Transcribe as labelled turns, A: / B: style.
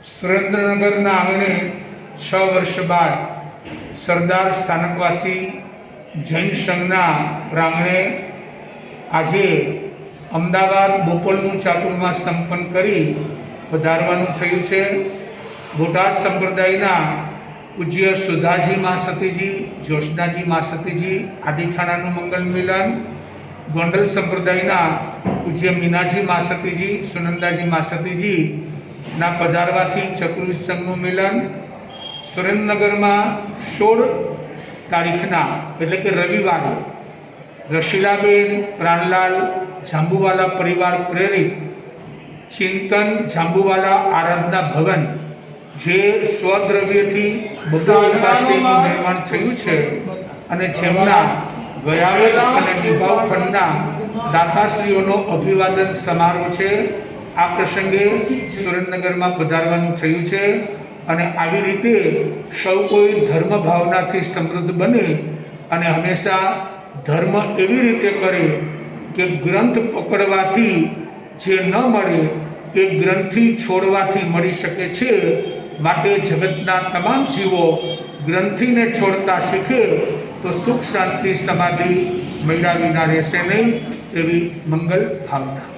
A: સુરેન્દ્રનગરના આંગણે 6 વર્ષ બાદ સરદાર સ્થાનકવાસી જૈન સંઘના પ્રાંગણે આજે અમદાવાદ બપોરનું ચાતુર્માસ સંપન્ન કરી વધારવાનું થયું છે। બોટાદ સંપ્રદાયના પૂજ્ય સુધાજી મા સતીજી, જોશનાજી મા સતીજી આદિઠાણાનું મંગલ મિલન, ગોંડલ સંપ્રદાયના પૂજ્ય મીનાજી મા સતીજી, સુનંદાજી મા સતીજી ના પધારવાથી ચતુર્યુગ સંઘનું મિલન, સુરેન્દ્રનગરમાં 16 તારીખના એટલે કે રવિવારે રશીલાબેન પ્રાણલાલ જાંબુવાલા પરિવાર પ્રેરિત ચિંતન જાંબુવાલા આરાધના ભવન જે સ્વદ્રવ્યથી ભગવાન પાસેનું નિર્માણ થયું છે અને જેમના ગયાવેલ અને નિભાવ ફંડના દાતાશ્રીઓનો અભિવાદન સમારોહ છે। આ પ્રસંગે સુરેન્દ્રનગરમાં પધારવાનું થયું છે અને આવી રીતે સૌ કોઈ ધર્મ ભાવનાથી સમૃદ્ધ બને અને હંમેશા ધર્મ એવી રીતે કરે કે ગ્રંથ પકડવાથી જે ન મળે એ ગ્રંથથી છોડવાથી મળી શકે છે। માટે જગતના તમામ જીવો ગ્રંથિને છોડતા શીખે તો સુખ શાંતિ સમાધિ મળ્યા વિના રહેશે નહીં, એવી મંગલ ભાવના।